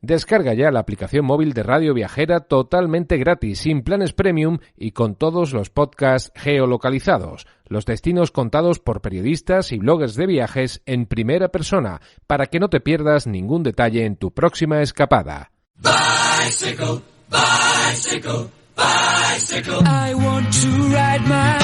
Descarga ya la aplicación móvil de Radio Viajera totalmente gratis, sin planes premium y con todos los podcasts geolocalizados, los destinos contados por periodistas y bloggers de viajes en primera persona, para que no te pierdas ningún detalle en tu próxima escapada. Bicycle, bicycle, bicycle. I want to ride my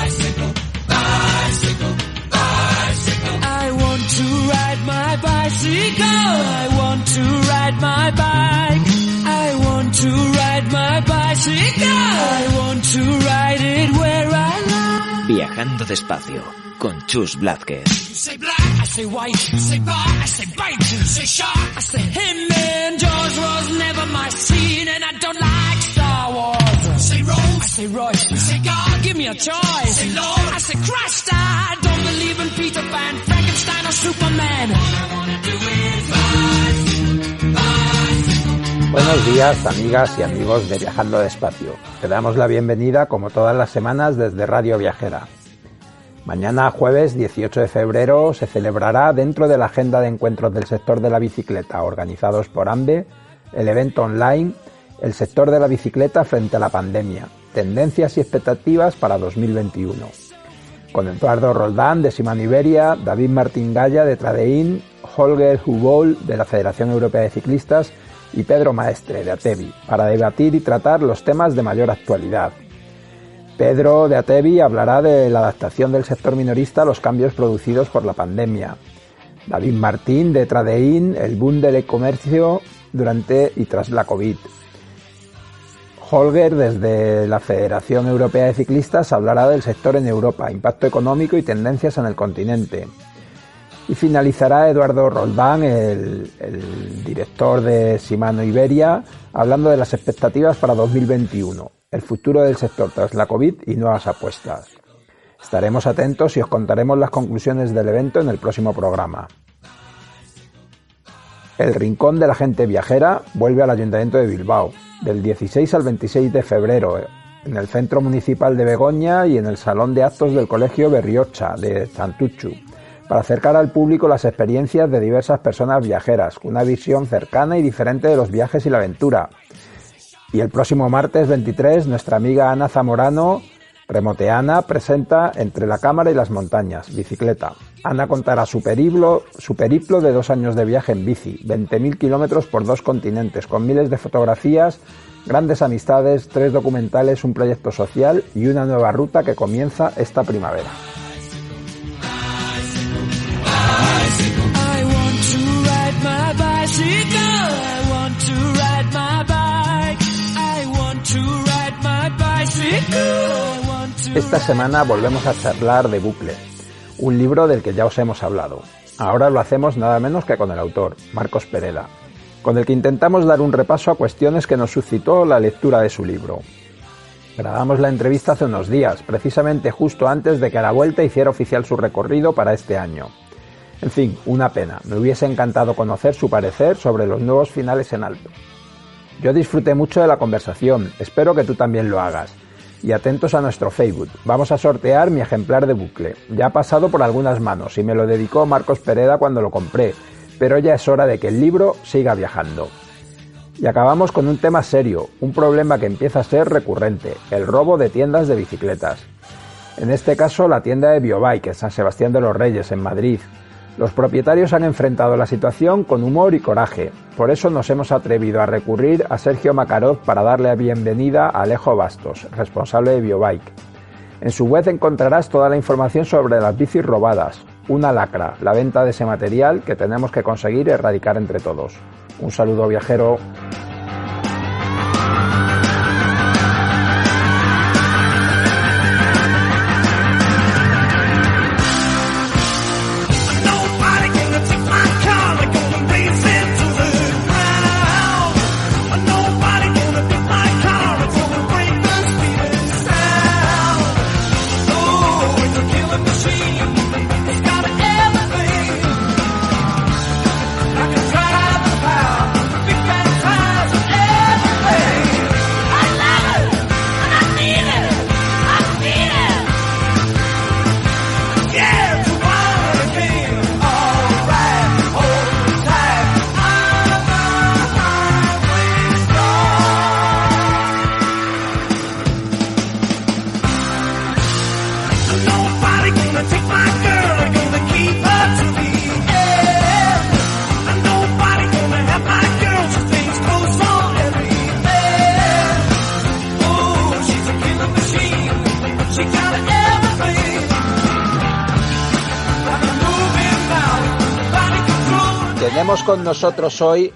bicycle, bicycle, bicycle. I want to ride my bicycle. I want to ride my bike. I want to ride my bicycle. I want to ride it where I like. Viajando despacio con Chus Blázquez. You say black, I say white. You say bar, I say bite. You say shark, I say him. And Jaws was never my scene, and I don't like Star Wars. You say Rose, I say Royce. You say God, give me a choice. You say Lord, I say Christ. I don't believe in Peter Pan, Frankenstein or Superman. All I wanna do is bicycle, bicycle. Buenos días, amigas y amigos de Viajando Despacio. Te damos la bienvenida, como todas las semanas, desde Radio Viajera. Mañana, jueves 18 de febrero, se celebrará dentro de la agenda de encuentros del sector de la bicicleta organizados por AMBE el evento online El sector de la bicicleta frente a la pandemia, tendencias y expectativas para 2021. Con Eduardo Roldán de Shimano Iberia, David Martín Gaya de Tradein, Holger Huboll de la Federación Europea de Ciclistas y Pedro Maestre de Atevi, para debatir y tratar los temas de mayor actualidad. Pedro de Atevi hablará de la adaptación del sector minorista a los cambios producidos por la pandemia. David Martín de Tradein, el boom del e-comercio durante y tras la COVID. Holger, desde la Federación Europea de Ciclistas, hablará del sector en Europa, impacto económico y tendencias en el continente. Y finalizará Eduardo Roldán, el director de Shimano Iberia, hablando de las expectativas para 2021, el futuro del sector tras la COVID y nuevas apuestas. Estaremos atentos y os contaremos las conclusiones del evento en el próximo programa. El Rincón de la Gente Viajera vuelve al Ayuntamiento de Bilbao, del 16 al 26 de febrero, en el Centro Municipal de Begoña y en el Salón de Actos del Colegio Berriocha de Santutxu, para acercar al público las experiencias de diversas personas viajeras, con una visión cercana y diferente de los viajes y la aventura. Y el próximo martes 23, nuestra amiga Ana Zamorano, remoteana, presenta Entre la Cámara y las Montañas, bicicleta. Ana contará su periplo de 2 años de viaje en bici, 20.000 kilómetros por 2 continentes, con miles de fotografías, grandes amistades, 3 documentales, un proyecto social y una nueva ruta que comienza esta primavera. Esta semana volvemos a charlar de Bucle, un libro del que ya os hemos hablado. Ahora lo hacemos nada menos que con el autor, Marcos Pereda, con el que intentamos dar un repaso a cuestiones que nos suscitó la lectura de su libro. Grabamos la entrevista hace unos días, precisamente justo antes de que a la vuelta hiciera oficial su recorrido para este año. En fin, una pena, me hubiese encantado conocer su parecer sobre los nuevos finales en alto. Yo disfruté mucho de la conversación, espero que tú también lo hagas. Y atentos a nuestro Facebook, vamos a sortear mi ejemplar de Bucle. Ya ha pasado por algunas manos y me lo dedicó Marcos Pereda cuando lo compré, pero ya es hora de que el libro siga viajando. Y acabamos con un tema serio, un problema que empieza a ser recurrente, el robo de tiendas de bicicletas. En este caso la tienda de Biobike en San Sebastián de los Reyes, en Madrid. Los propietarios han enfrentado la situación con humor y coraje, por eso nos hemos atrevido a recurrir a Sergio Makarov para darle la bienvenida a Alejo Bastos, responsable de Biobike. En su web encontrarás toda la información sobre las bicis robadas, una lacra, la venta de ese material que tenemos que conseguir erradicar entre todos. Un saludo viajero. Tenemos con nosotros hoy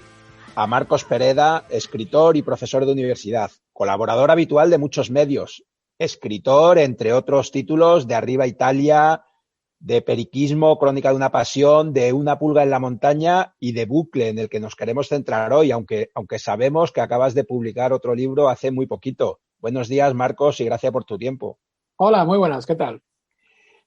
a Marcos Pereda, escritor y profesor de universidad, colaborador habitual de muchos medios, escritor, entre otros títulos, de Arriba Italia, de Periquismo, Crónica de una pasión, de Una pulga en la montaña y de Bucle, en el que nos queremos centrar hoy, aunque sabemos que acabas de publicar otro libro hace muy poquito. Buenos días, Marcos, y gracias por tu tiempo. Hola, muy buenas, ¿qué tal?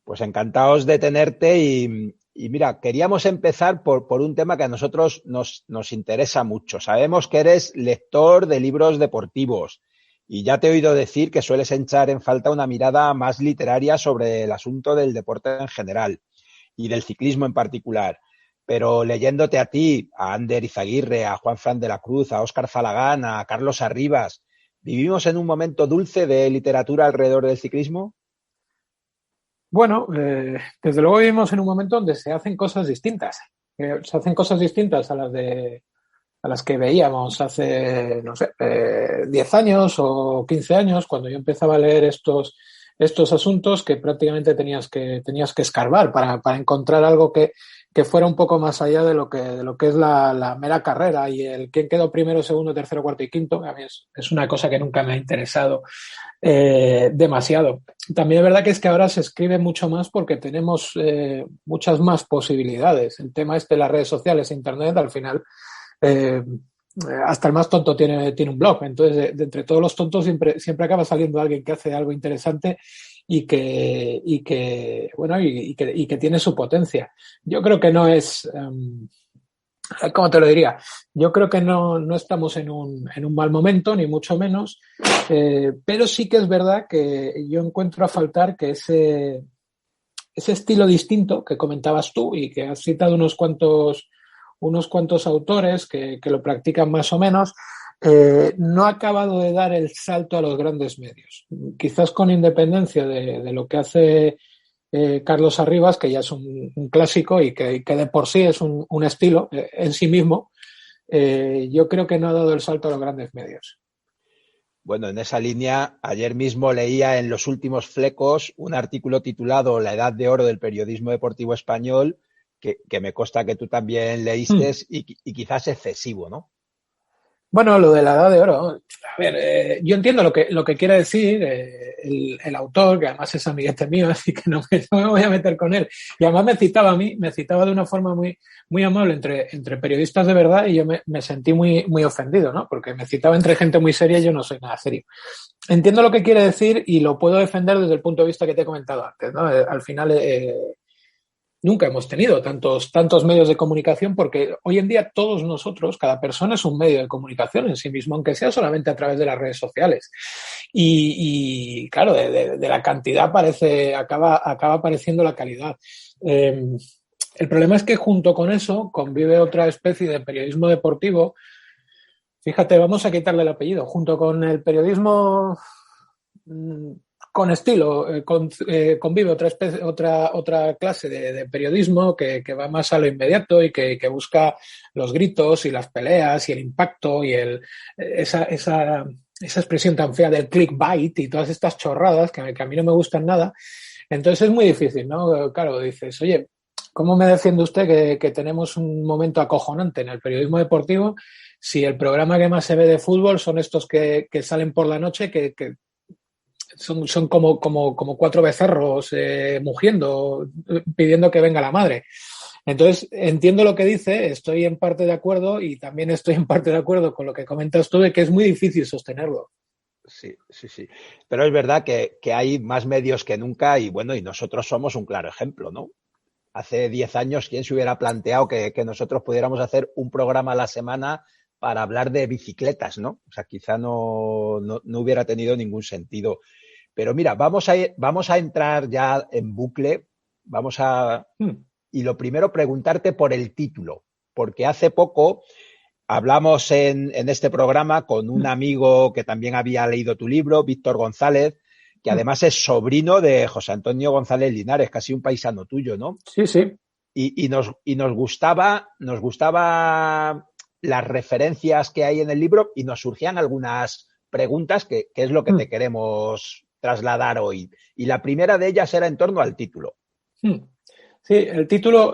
Pues encantados de tenerte y mira, queríamos empezar por un tema que a nosotros nos interesa mucho. Sabemos que eres lector de libros deportivos y ya te he oído decir que sueles echar en falta una mirada más literaria sobre el asunto del deporte en general y del ciclismo en particular. Pero leyéndote a ti, a Ander Izaguirre, a Juan Fran de la Cruz, a Óscar Zalagán, a Carlos Arribas, ¿vivimos en un momento dulce de literatura alrededor del ciclismo? Bueno, desde luego vivimos en un momento donde se hacen cosas distintas. Se hacen cosas distintas a las que veíamos hace, no sé, 10 años o 15 años, cuando yo empezaba a leer estos asuntos que prácticamente tenías que escarbar para encontrar algo que fuera un poco más allá de lo que es la mera carrera y el quién quedó primero, segundo, tercero, cuarto y quinto. A mí es una cosa que nunca me ha interesado demasiado. También es verdad que ahora se escribe mucho más porque tenemos muchas más posibilidades. El tema de las redes sociales e internet, al final hasta el más tonto tiene un blog. Entonces, de entre todos los tontos siempre acaba saliendo alguien que hace algo interesante y que tiene su potencia. Yo creo que no es, ¿cómo te lo diría? Yo creo que no estamos en un mal momento, ni mucho menos, pero sí que es verdad que yo encuentro a faltar que ese estilo distinto que comentabas tú y que has citado unos cuantos autores que lo practican más o menos, no ha acabado de dar el salto a los grandes medios. Quizás con independencia de lo que hace Carlos Arribas, que ya es un clásico y que de por sí es un estilo en sí mismo, yo creo que no ha dado el salto a los grandes medios. Bueno, en esa línea, ayer mismo leía en Los Últimos Flecos un artículo titulado La Edad de Oro del periodismo deportivo español, que me consta que tú también leíste y quizás excesivo, ¿no? Bueno, lo de la Edad de Oro, a ver, yo entiendo lo que quiere decir el autor, que además es amiguete mío, así que no me voy a meter con él. Y además me citaba de una forma muy, muy amable entre periodistas de verdad y yo me sentí muy, muy ofendido, ¿no? Porque me citaba entre gente muy seria y yo no soy nada serio. Entiendo lo que quiere decir y lo puedo defender desde el punto de vista que te he comentado antes, ¿no? Al final, nunca hemos tenido tantos medios de comunicación porque hoy en día todos nosotros, cada persona es un medio de comunicación en sí mismo, aunque sea solamente a través de las redes sociales. Y claro, de la cantidad acaba apareciendo la calidad. El problema es que junto con eso convive otra especie de periodismo deportivo. Fíjate, vamos a quitarle el apellido. Junto con el periodismo con estilo, convive otra clase de periodismo que va más a lo inmediato y que busca los gritos y las peleas y el impacto y esa expresión tan fea del clickbait y todas estas chorradas que a mí no me gustan nada. Entonces es muy difícil, ¿no? Claro, dices, oye, ¿cómo me defiende usted que tenemos un momento acojonante en el periodismo deportivo si el programa que más se ve de fútbol son estos que salen por la noche que son como 4 becerros mugiendo, pidiendo que venga la madre? Entonces, entiendo lo que dice, estoy en parte de acuerdo y también estoy en parte de acuerdo con lo que comentas tú de que es muy difícil sostenerlo. Sí. Pero es verdad que hay más medios que nunca y bueno, y nosotros somos un claro ejemplo, ¿no? Hace 10 años, ¿quién se hubiera planteado que nosotros pudiéramos hacer un programa a la semana para hablar de bicicletas, ¿no? O sea, quizá no hubiera tenido ningún sentido. Pero mira, vamos a entrar ya en bucle, y lo primero preguntarte por el título, porque hace poco hablamos en este programa con un amigo que también había leído tu libro, Víctor González, que además es sobrino de José Antonio González Linares, casi un paisano tuyo, ¿no? Sí. Y nos gustaba las referencias que hay en el libro y nos surgían algunas preguntas que es lo que te queremos trasladar hoy. Y la primera de ellas era en torno al título. Sí, el título,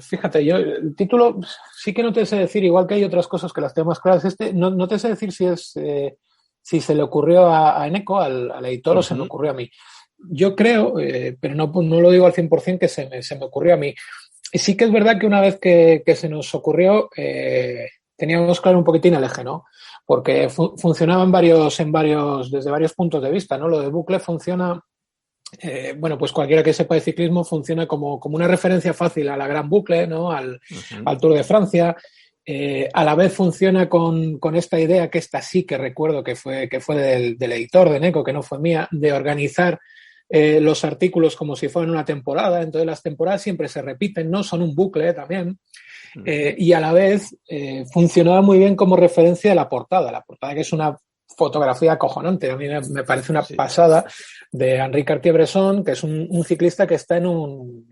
fíjate, yo el título sí que no te sé decir, igual que hay otras cosas que las tengo más claras, no te sé decir si se le ocurrió a Eneco, al editor, o se me ocurrió a mí. Yo creo, pero no lo digo al 100% que se me ocurrió a mí. Y sí que es verdad que una vez que se nos ocurrió, teníamos claro un poquitín el eje, ¿no? Porque funcionaba desde varios puntos de vista, ¿no? Lo de bucle funciona, bueno, pues cualquiera que sepa de ciclismo funciona como una referencia fácil a la Gran Boucle, ¿no? Al Tour de Francia. A la vez funciona con esta idea, que esta sí que recuerdo que fue del editor de Eneco, que no fue mía, de organizar los artículos como si fueran una temporada. Entonces las temporadas siempre se repiten, ¿no? Son un bucle también. Y a la vez funcionaba muy bien como referencia a la portada que es una fotografía acojonante. A mí me parece una pasada, de Henri Cartier-Bresson, que es un ciclista que está en un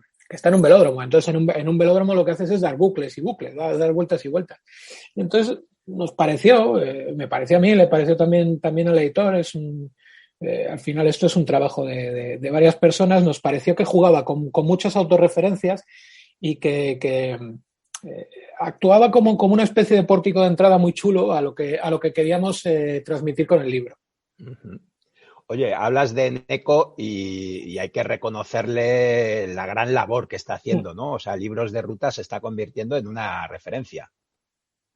velódromo. Entonces, en un velódromo lo que haces es dar bucles y bucles, dar vueltas y vueltas. Y entonces nos pareció, me pareció a mí, le pareció también al editor, al final esto es un trabajo de varias personas, nos pareció que jugaba con muchas autorreferencias y que actuaba como una especie de pórtico de entrada muy chulo a lo que queríamos transmitir con el libro. Oye, hablas de Eneco y hay que reconocerle la gran labor que está haciendo, ¿no? O sea, Libros de Ruta se está convirtiendo en una referencia.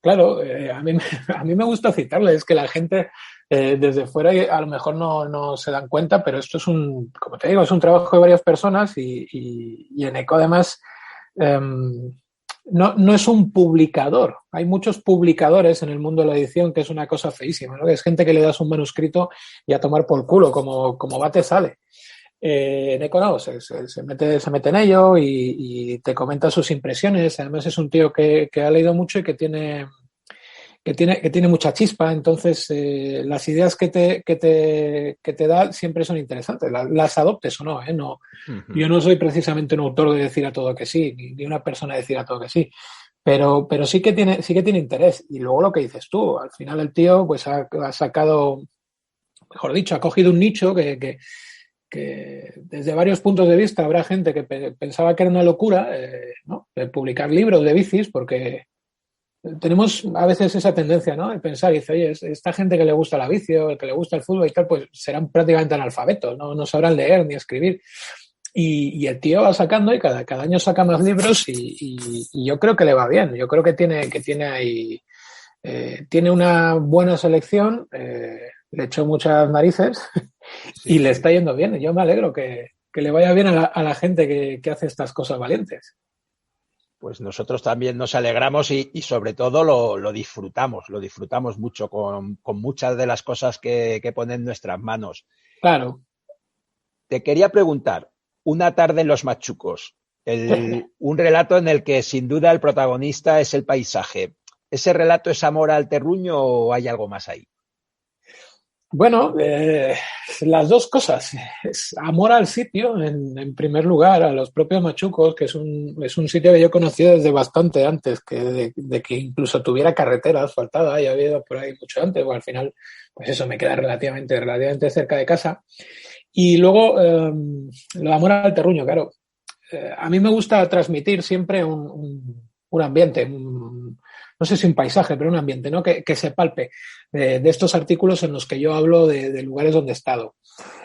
Claro, a mí me gusta citarle, es que la gente desde fuera a lo mejor no se dan cuenta, pero esto es como te digo, es un trabajo de varias personas y Eneco además no es un publicador. Hay muchos publicadores en el mundo de la edición, que es una cosa feísima, ¿no? Es gente que le das un manuscrito y a tomar por culo, como va te sale. Eneco no, se mete en ello y te comenta sus impresiones. Además es un tío que ha leído mucho y que tiene mucha chispa. Entonces las ideas que te da siempre son interesantes, las adoptes o no, ¿eh? No, yo no soy precisamente un autor de decir a todo que sí, ni una persona de decir a todo que sí. Pero sí que tiene interés. Y luego lo que dices tú, al final el tío pues ha sacado, mejor dicho, ha cogido un nicho que desde varios puntos de vista habrá gente que pensaba que era una locura, ¿no? De publicar libros de bicis, porque tenemos a veces esa tendencia, ¿no? De pensar, dice, oye, esta gente que le gusta la bici o el que le gusta el fútbol y tal, pues serán prácticamente analfabetos, no sabrán leer ni escribir. Y el tío va sacando y cada año saca más libros y yo creo que le va bien. Yo creo que tiene ahí tiene una buena selección, le echó muchas narices y le está yendo bien. Yo me alegro que le vaya bien a la gente que hace estas cosas valientes. Pues nosotros también nos alegramos y sobre todo lo disfrutamos mucho con muchas de las cosas que ponen en nuestras manos. Claro. Te quería preguntar, Una tarde en los Machucos, un relato en el que sin duda el protagonista es el paisaje. ¿Ese relato es amor al terruño o hay algo más ahí? Bueno, las dos cosas. Es amor al sitio, en primer lugar, a los propios Machucos, que es un sitio que yo conocí desde bastante antes de que incluso tuviera carretera asfaltada. Ya había ido por ahí mucho antes. Bueno, al final, pues eso me queda relativamente cerca de casa. Y luego, lo de amor al terruño, claro. A mí me gusta transmitir siempre un ambiente, no sé si un paisaje, pero un ambiente, ¿no? Que se palpe de estos artículos en los que yo hablo de lugares donde he estado.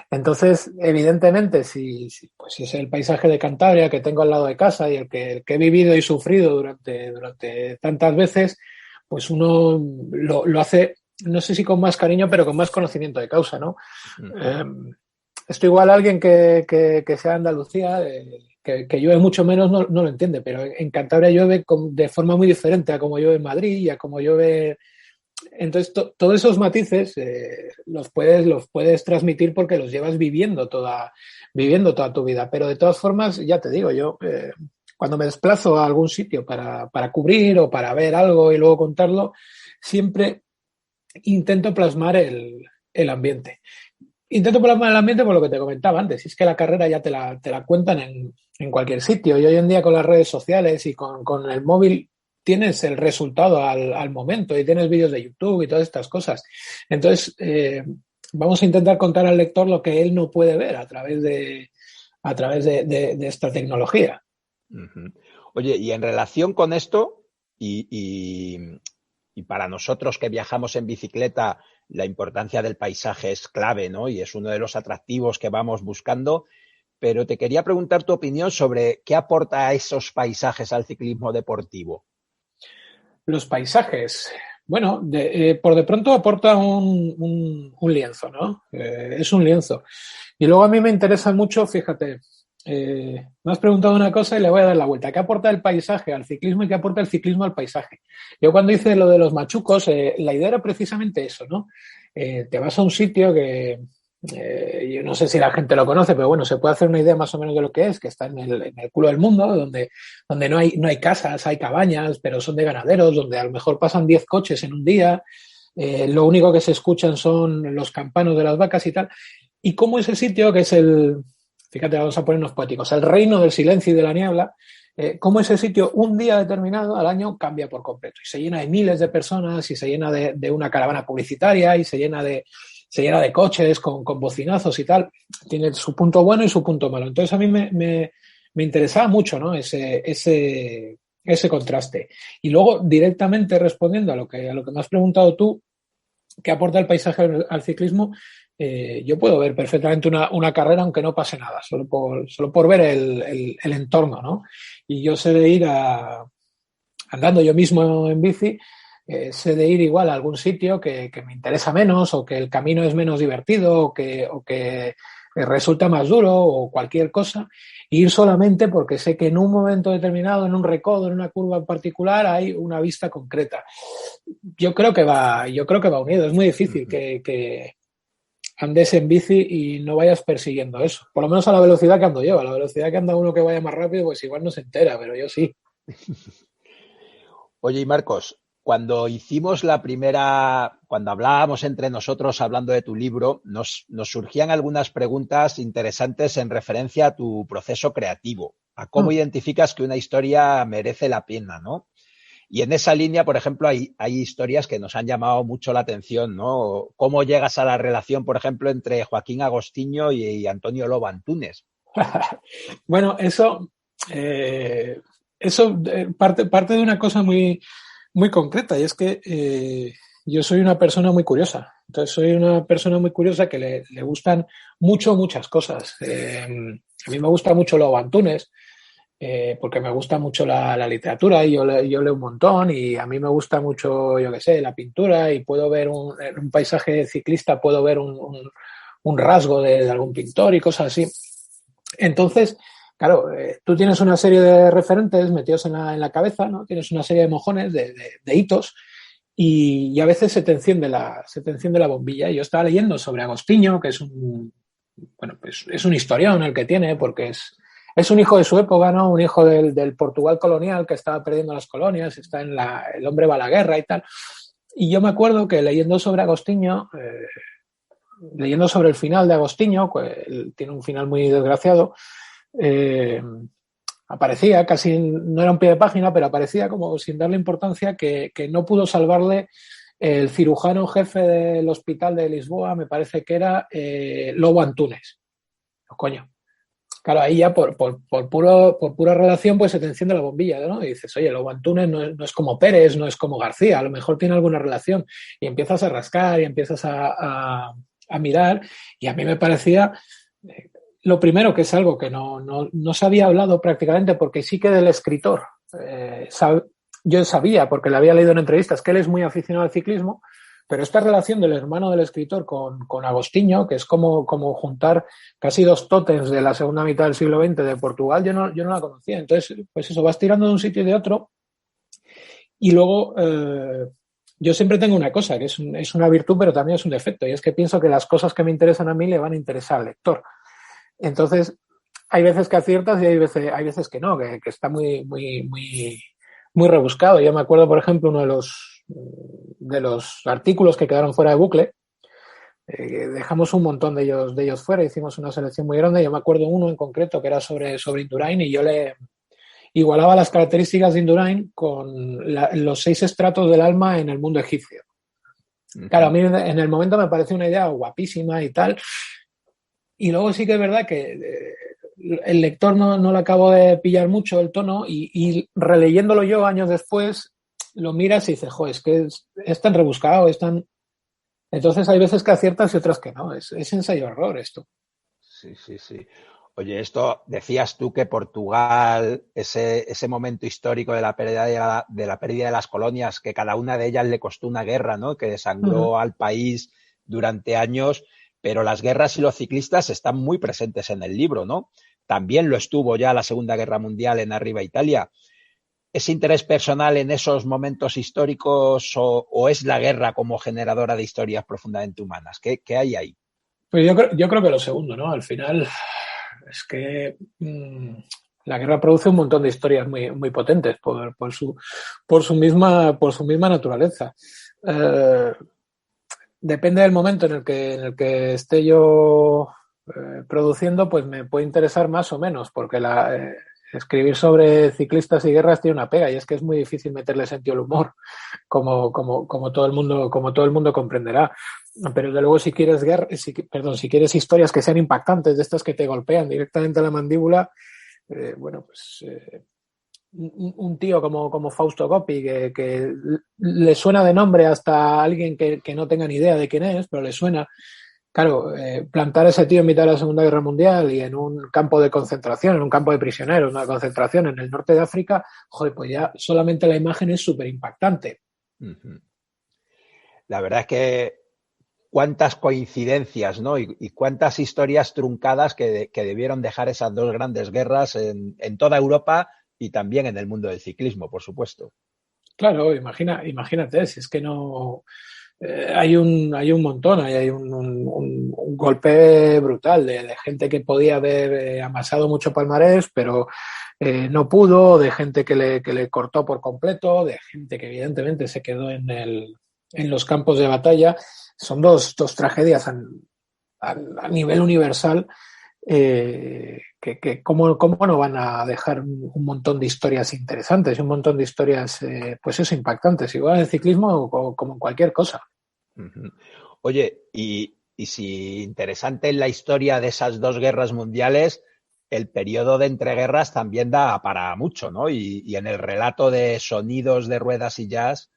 Entonces, evidentemente, si es el paisaje de Cantabria que tengo al lado de casa y el que he vivido y sufrido durante tantas veces, pues uno lo hace, no sé si con más cariño, pero con más conocimiento de causa, ¿no? Esto igual alguien que sea Andalucía, que llueve mucho menos, no lo entiende, pero en Cantabria llueve de forma muy diferente a como llueve en Madrid y a como llueve. Entonces, todos esos matices los puedes transmitir porque los llevas viviendo toda tu vida. Pero de todas formas, ya te digo, yo cuando me desplazo a algún sitio para cubrir o para ver algo y luego contarlo, siempre intento plasmar el ambiente. Intento plasmar el ambiente por lo que te comentaba antes. Es que la carrera ya te la cuentan en cualquier sitio. Y hoy en día con las redes sociales y con el móvil tienes el resultado al momento y tienes vídeos de YouTube y todas estas cosas. Entonces, vamos a intentar contar al lector lo que él no puede ver a través de esta tecnología. Uh-huh. Oye, y en relación con esto, y para nosotros que viajamos en bicicleta, la importancia del paisaje es clave, ¿no? Y es uno de los atractivos que vamos buscando. Pero te quería preguntar tu opinión sobre qué aporta esos paisajes al ciclismo deportivo. Los paisajes. Bueno, por de pronto aporta un lienzo, ¿no? Es un lienzo. Y luego a mí me interesa mucho, fíjate, me has preguntado una cosa y le voy a dar la vuelta. ¿Qué aporta el paisaje al ciclismo y qué aporta el ciclismo al paisaje? Yo cuando hice lo de los machucos, la idea era precisamente eso, ¿no? Te vas a un sitio que yo no sé si la gente lo conoce, pero bueno, se puede hacer una idea más o menos de lo que es, que está en el culo del mundo, donde no hay casas, hay cabañas, pero son de ganaderos, donde a lo mejor pasan 10 coches en un día, lo único que se escuchan son los campanos de las vacas y tal. Y cómo ese sitio, que es fíjate, vamos a ponernos poéticos, el reino del silencio y de la niebla, cómo ese sitio un día determinado al año cambia por completo y se llena de miles de personas y se llena de una caravana publicitaria y se llena de coches con bocinazos y tal. Tiene su punto bueno y su punto malo. Entonces a mí me interesaba mucho, ¿no? ese contraste. Y luego, directamente respondiendo a lo que me has preguntado tú, ¿qué aporta el paisaje al ciclismo? Yo puedo ver perfectamente una carrera aunque no pase nada, solo por ver el entorno, ¿no? Y yo sé de ir andando yo mismo en bici, sé de ir igual a algún sitio que me interesa menos o que el camino es menos divertido o que resulta más duro o cualquier cosa, ir solamente porque sé que en un momento determinado, en un recodo, en una curva en particular, hay una vista concreta. Yo creo que va unido. Es muy difícil que andes en bici y no vayas persiguiendo eso. Por lo menos a la velocidad que ando yo. A la velocidad que anda uno que vaya más rápido, pues igual no se entera, pero yo sí. Oye, y Marcos, cuando hablábamos entre nosotros hablando de tu libro, nos surgían algunas preguntas interesantes en referencia a tu proceso creativo, a cómo identificas que una historia merece la pena, ¿no? Y en esa línea, por ejemplo, hay historias que nos han llamado mucho la atención, ¿no? ¿Cómo llegas a la relación, por ejemplo, entre Joaquín Agostinho y Antonio Lobo Antunes? Bueno, eso parte de una cosa muy, muy concreta, y es que yo soy una persona muy curiosa. Entonces soy una persona muy curiosa que le gustan muchas cosas. A mí me gusta mucho Lobo Antunes, porque me gusta mucho la literatura y yo leo un montón, y a mí me gusta mucho, yo qué sé, la pintura, y puedo ver un paisaje ciclista, puedo ver un rasgo de algún pintor y cosas así. Entonces, claro, tú tienes una serie de referentes metidos en la cabeza, ¿no? Tienes una serie de mojones, de hitos, y a veces se te enciende la bombilla. Y yo estaba leyendo sobre Agostinho, que es pues es un historión el que tiene, porque es un hijo de su época, ¿no? Un hijo del Portugal colonial que estaba perdiendo las colonias, está el hombre va a la guerra y tal. Y yo me acuerdo que leyendo sobre Agostinho, leyendo sobre el final de Agostinho, pues, tiene un final muy desgraciado, aparecía, casi no era un pie de página, pero aparecía como sin darle importancia que no pudo salvarle el cirujano jefe del hospital de Lisboa, me parece que era Lobo Antunes. Oh, coño. Claro, ahí ya por pura relación pues se te enciende la bombilla, ¿no? Y dices, oye, Lobo Antunes no es como Pérez, no es como García, a lo mejor tiene alguna relación. Y empiezas a rascar y empiezas a mirar, y a mí me parecía, lo primero, que es algo que no se había hablado prácticamente, porque sí que del escritor, yo sabía, porque le había leído en entrevistas, que él es muy aficionado al ciclismo, pero esta relación del hermano del escritor con Agostinho, que es como juntar casi dos tótems de la segunda mitad del siglo XX de Portugal, yo no la conocía. Entonces, pues eso, vas tirando de un sitio y de otro. Y luego, yo siempre tengo una cosa, que es una virtud, pero también es un defecto, y es que pienso que las cosas que me interesan a mí le van a interesar al lector. Entonces, hay veces que aciertas y hay veces que no, que está muy, muy, muy, muy rebuscado. Yo me acuerdo, por ejemplo, uno de los artículos que quedaron fuera de bucle, dejamos un montón de ellos fuera, hicimos una selección muy grande. Yo me acuerdo uno en concreto que era sobre Indurain, y yo le igualaba las características de Indurain con los 6 estratos del alma en el mundo egipcio. Claro, a mí en el momento me pareció una idea guapísima y tal. Y luego sí que es verdad que el lector no le acabo de pillar mucho el tono y releyéndolo yo años después, lo miras y dices, joder, es que es tan rebuscado, es tan... Entonces hay veces que aciertas y otras que no, es ensayo-error esto. Sí, sí, sí. Oye, esto decías tú que Portugal, ese momento histórico de la pérdida de las colonias, que cada una de ellas le costó una guerra, ¿no? Que desangró al país durante años, pero las guerras y los ciclistas están muy presentes en el libro, ¿no? También lo estuvo ya la Segunda Guerra Mundial en Arriba Italia. ¿Es interés personal en esos momentos históricos o es la guerra como generadora de historias profundamente humanas? ¿Qué hay ahí? Pues yo creo que lo segundo, ¿no? Al final es que la guerra produce un montón de historias muy, muy potentes por su misma naturaleza. Depende del momento en el que esté yo produciendo, pues me puede interesar más o menos, porque escribir sobre ciclistas y guerras tiene una pega, y es que es muy difícil meterle sentido al humor, como todo el mundo comprenderá. Pero de luego si quieres si quieres historias que sean impactantes, de estas que te golpean directamente a la mandíbula, un tío como Fausto Coppi, que le suena de nombre hasta a alguien que no tenga ni idea de quién es, pero le suena. Claro, plantar a ese tío en mitad de la Segunda Guerra Mundial y en un campo de concentración, en un campo de prisioneros, una concentración en el norte de África, joder, pues ya solamente la imagen es súper impactante. La verdad es que cuántas coincidencias, ¿no? Y cuántas historias truncadas que debieron dejar esas dos grandes guerras en toda Europa y también en el mundo del ciclismo, por supuesto. Claro, imagínate, si es que no... hay un montón, hay un golpe brutal de gente que podía haber amasado mucho palmarés, pero no pudo, de gente que le cortó por completo, de gente que evidentemente se quedó en los campos de batalla. Son dos tragedias a nivel universal que cómo no van a dejar un montón de historias interesantes y un montón de historias pues eso, impactantes, igual en el ciclismo como en cualquier cosa. Oye, y si interesante en la historia de esas dos guerras mundiales, el periodo de entreguerras también da para mucho, ¿no? Y en el relato de Sonidos de ruedas y jazz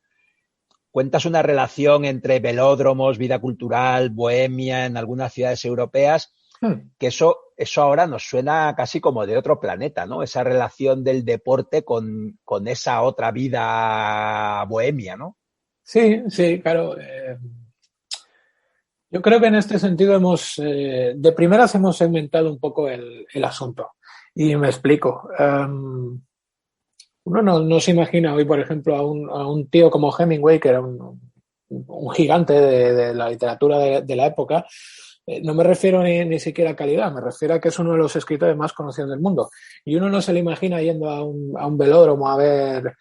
cuentas una relación entre velódromos, vida cultural, bohemia en algunas ciudades europeas, que eso ahora nos suena casi como de otro planeta, ¿no? Esa relación del deporte con esa otra vida bohemia, ¿no? Sí, claro. Yo creo que en este sentido de primeras hemos segmentado un poco el asunto. Y me explico. Uno no se imagina hoy, por ejemplo, a un tío como Hemingway, que era un gigante de la literatura de la época. No me refiero ni siquiera a calidad, me refiero a que es uno de los escritores más conocidos del mundo. Y uno no se le imagina yendo a un velódromo a ver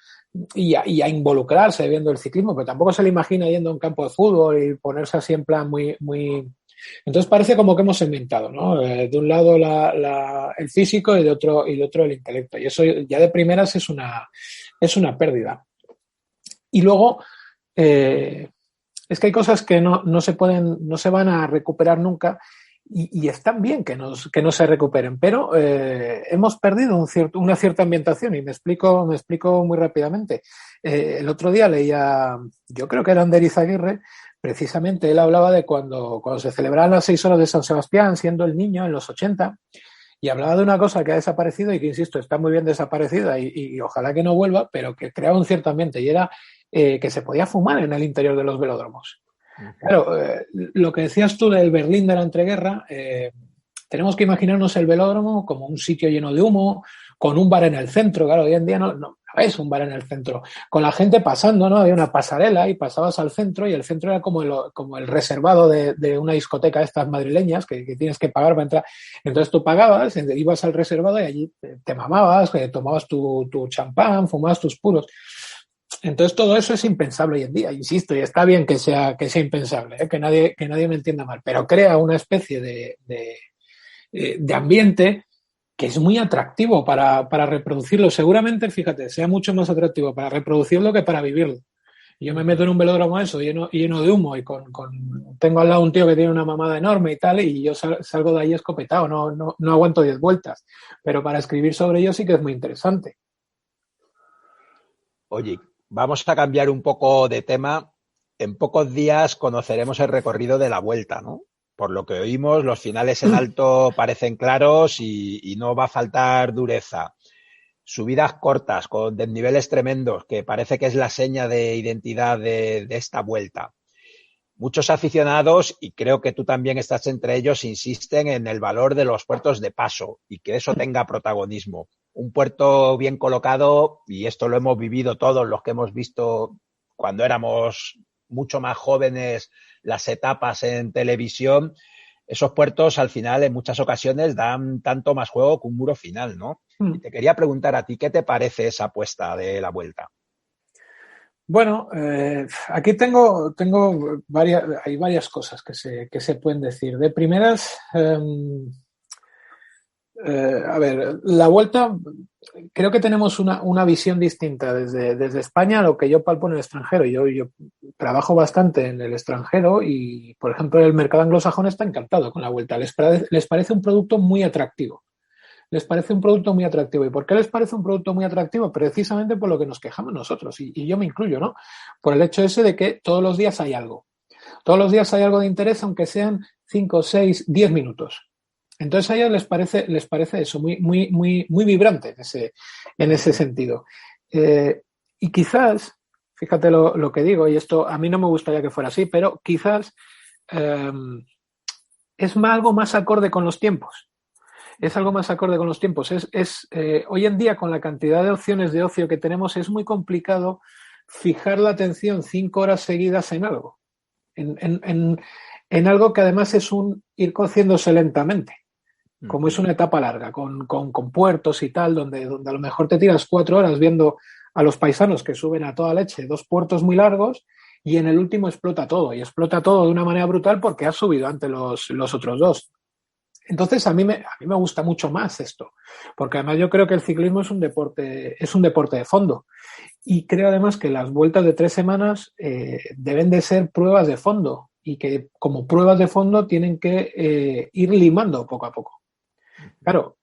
y a involucrarse viendo el ciclismo, pero tampoco se le imagina yendo a un campo de fútbol y ponerse así en plan muy... Entonces parece como que hemos segmentado, ¿no? De un lado el físico y de otro el intelecto. Y eso ya de primeras es una pérdida. Y luego... es que hay cosas que no se van a recuperar nunca y están bien que no se recuperen, pero hemos perdido una cierta ambientación y me explico muy rápidamente. El otro día leía, yo creo que era Ander Izaguirre, precisamente él hablaba de cuando se celebraban las 6 horas de San Sebastián, siendo el niño en los 80, y hablaba de una cosa que ha desaparecido y que, insisto, está muy bien desaparecida y ojalá que no vuelva, pero que creaba un cierto ambiente y era que se podía fumar en el interior de los velódromos. Claro, lo que decías tú del Berlín de la entreguerra, tenemos que imaginarnos el velódromo como un sitio lleno de humo, con un bar en el centro. Claro, hoy en día no es un bar en el centro, con la gente pasando, ¿no? Había una pasarela y pasabas al centro y el centro era como el reservado de una discoteca de estas madrileñas que tienes que pagar para entrar. Entonces tú pagabas, ibas al reservado y allí te mamabas, tomabas tu champán, fumabas tus puros. Entonces todo eso es impensable hoy en día, insisto, y está bien que sea impensable, que nadie me entienda mal, pero crea una especie de ambiente que es muy atractivo para reproducirlo. Seguramente, fíjate, sea mucho más atractivo para reproducirlo que para vivirlo. Yo me meto en un velódromo eso, lleno de humo y tengo al lado un tío que tiene una mamada enorme y tal, y yo salgo de ahí escopetado, no aguanto 10 vueltas. Pero para escribir sobre ello sí que es muy interesante. Oye, vamos a cambiar un poco de tema. En pocos días conoceremos el recorrido de la Vuelta, ¿no? Por lo que oímos, los finales en alto parecen claros y no va a faltar dureza. Subidas cortas con desniveles tremendos, que parece que es la seña de identidad de esta Vuelta. Muchos aficionados, y creo que tú también estás entre ellos, insisten en el valor de los puertos de paso y que eso tenga protagonismo. Un puerto bien colocado, y esto lo hemos vivido todos los que hemos visto cuando éramos mucho más jóvenes las etapas en televisión, esos puertos al final en muchas ocasiones dan tanto más juego que un muro final, ¿no? Y te quería preguntar a ti, ¿qué te parece esa apuesta de la Vuelta? Bueno, aquí hay varias cosas que se pueden decir. De primeras, a ver, la Vuelta, creo que tenemos una visión distinta desde España a lo que yo palpo en el extranjero. Yo trabajo bastante en el extranjero y, por ejemplo, el mercado anglosajón está encantado con la Vuelta. Les parece un producto muy atractivo. Les parece un producto muy atractivo. ¿Y por qué les parece un producto muy atractivo? Precisamente por lo que nos quejamos nosotros, y yo me incluyo, ¿no? Por el hecho ese de que todos los días hay algo. Todos los días hay algo de interés, aunque sean 5, 6, 10 minutos. Entonces a ellos les parece eso, muy vibrante en ese sentido. Y quizás, fíjate lo que digo, y esto a mí no me gustaría que fuera así, pero quizás es algo más acorde con los tiempos. Es algo más acorde con los tiempos. Hoy en día, con la cantidad de opciones de ocio que tenemos, es muy complicado fijar la atención 5 horas seguidas en algo. En algo que además es un ir cociéndose lentamente. Como es una etapa larga, con puertos y tal, donde a lo mejor te tiras 4 horas viendo a los paisanos que suben a toda leche 2 puertos muy largos y en el último explota todo. Y explota todo de una manera brutal porque ha subido ante los otros 2. Entonces a mí me gusta mucho más esto, porque además yo creo que el ciclismo es un deporte de fondo y creo además que las vueltas de 3 semanas deben de ser pruebas de fondo y que como pruebas de fondo tienen que ir limando poco a poco. Claro,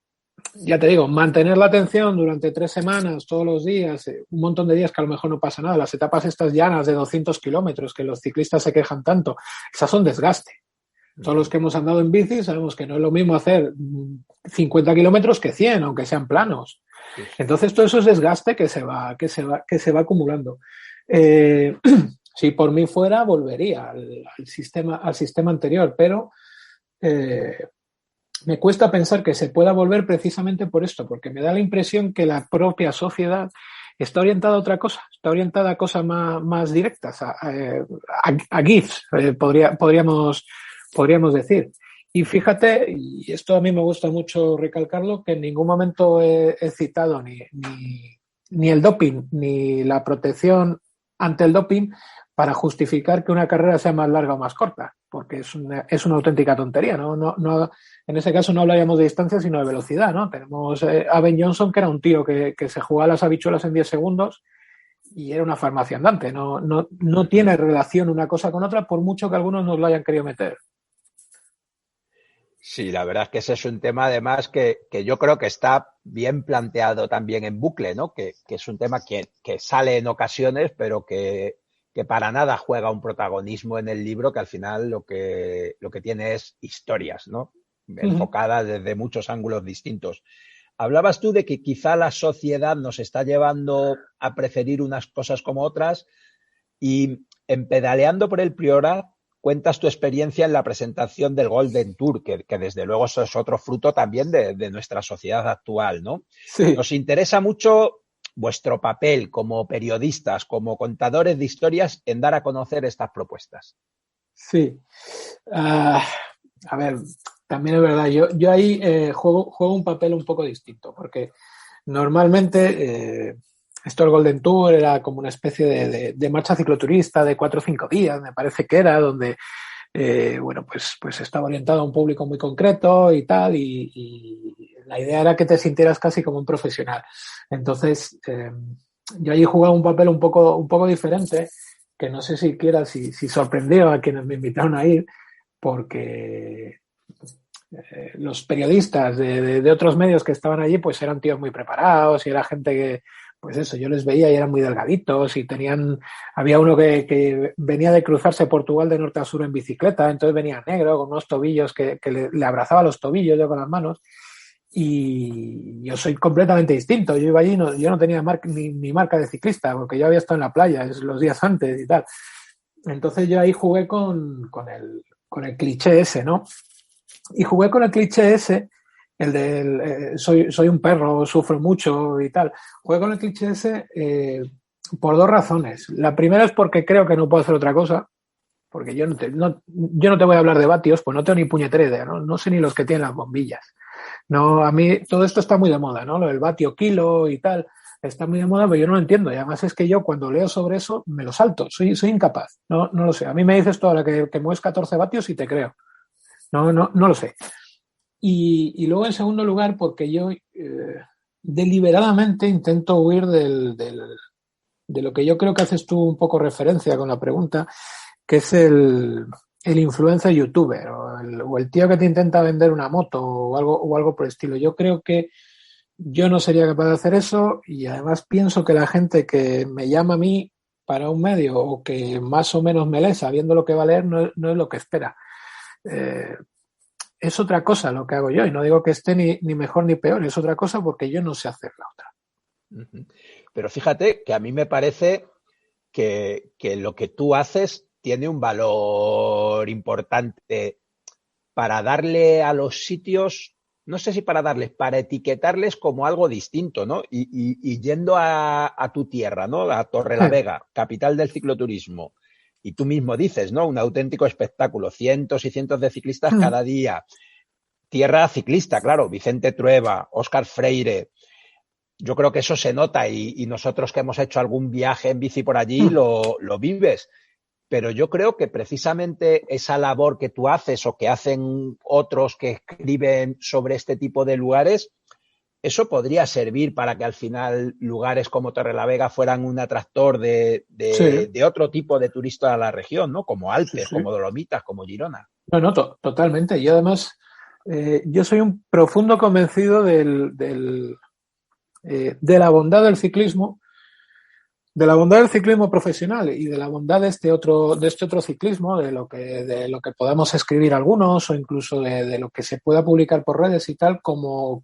ya te digo, mantener la atención durante 3 semanas, todos los días, un montón de días que a lo mejor no pasa nada, las etapas estas llanas de 200 kilómetros que los ciclistas se quejan tanto, esas son desgaste. Todos los que hemos andado en bici sabemos que no es lo mismo hacer 50 kilómetros que 100, aunque sean planos. Entonces todo eso es desgaste que se va acumulando. Si por mí fuera, volvería al sistema anterior, pero me cuesta pensar que se pueda volver precisamente por esto, porque me da la impresión que la propia sociedad está orientada a otra cosa, está orientada a cosas más directas, a GIFs, podríamos decir. Y fíjate, y esto a mí me gusta mucho recalcarlo, que en ningún momento he citado ni el doping, ni la protección ante el doping para justificar que una carrera sea más larga o más corta, porque es una auténtica tontería, ¿no? En ese caso no hablaríamos de distancia, sino de velocidad, ¿no? Tenemos a Ben Johnson, que era un tío que se jugaba las habichuelas en 10 segundos y era una farmacia andante. No tiene relación una cosa con otra, por mucho que algunos nos lo hayan querido meter. Sí, la verdad es que ese es un tema además que yo creo que está bien planteado también en Bucle, ¿no? Que es un tema que sale en ocasiones, pero que para nada juega un protagonismo en el libro, que al final lo que tiene es historias, ¿no? Enfocadas desde muchos ángulos distintos. Hablabas tú de que quizá la sociedad nos está llevando a preferir unas cosas como otras y en Pedaleando por el Priorat cuentas tu experiencia en la presentación del Golden Tour, que desde luego eso es otro fruto también de nuestra sociedad actual, ¿no? Sí. Nos interesa mucho vuestro papel como periodistas, como contadores de historias en dar a conocer estas propuestas. Sí. A ver, también es verdad, yo ahí juego un papel un poco distinto, porque normalmente esto del Golden Tour era como una especie de marcha cicloturista de 4 o 5 días, me parece que era, donde pues estaba orientado a un público muy concreto y tal, y la idea era que te sintieras casi como un profesional. Entonces, yo allí jugaba un papel un poco diferente, que no sé siquiera si sorprendió a quienes me invitaron a ir, porque los periodistas de otros medios que estaban allí, pues eran tíos muy preparados y era gente que, pues eso, yo les veía y eran muy delgaditos y había uno que venía de cruzarse Portugal de norte a sur en bicicleta, entonces venía negro con unos tobillos que le abrazaba los tobillos yo con las manos. Y yo soy completamente distinto. Yo iba allí, yo no tenía ni marca de ciclista, porque yo había estado en la playa los días antes y tal. Entonces yo ahí jugué con el cliché ese, ¿no? Y jugué con el cliché ese, el del soy un perro, sufro mucho y tal. Jugué con el cliché ese por dos razones. La primera es porque creo que no puedo hacer otra cosa, porque yo no te voy a hablar de vatios, pues no tengo ni puñetera idea, ¿no? No sé ni los que tienen las bombillas. No, a mí todo esto está muy de moda, ¿no? Lo del vatio kilo y tal, está muy de moda, pero yo no lo entiendo. Y además es que yo cuando leo sobre eso me lo salto, soy incapaz. No lo sé. A mí me dices tú ahora que mueves 14 vatios y te creo. No lo sé. Y luego en segundo lugar, porque yo deliberadamente intento huir de lo que yo creo que haces tú un poco referencia con la pregunta, que es el influencer youtuber o el tío que te intenta vender una moto o algo por el estilo. Yo creo que yo no sería capaz de hacer eso y además pienso que la gente que me llama a mí para un medio o que más o menos me lee sabiendo lo que va a leer no es lo que espera. Es otra cosa lo que hago yo y no digo que esté ni mejor ni peor, es otra cosa porque yo no sé hacer la otra. Pero fíjate que a mí me parece que lo que tú haces tiene un valor importante para darle a los sitios, no sé si para etiquetarles como algo distinto, ¿no? Y yendo a tu tierra, ¿no? A Torrelavega, capital del cicloturismo. Y tú mismo dices, ¿no? Un auténtico espectáculo, cientos y cientos de ciclistas cada día. Tierra ciclista, claro, Vicente Trueba, Óscar Freire. Yo creo que eso se nota y nosotros que hemos hecho algún viaje en bici por allí lo vives. Pero yo creo que precisamente esa labor que tú haces o que hacen otros que escriben sobre este tipo de lugares, eso podría servir para que al final lugares como Torrelavega fueran un atractor de otro tipo de turista a la región, ¿no? Como Alpes, como Dolomitas, como Girona. No, totalmente. Y además, yo soy un profundo convencido de la bondad del ciclismo, de la bondad del ciclismo profesional y de la bondad de este otro ciclismo, de lo que podamos escribir algunos o incluso de lo que se pueda publicar por redes y tal, como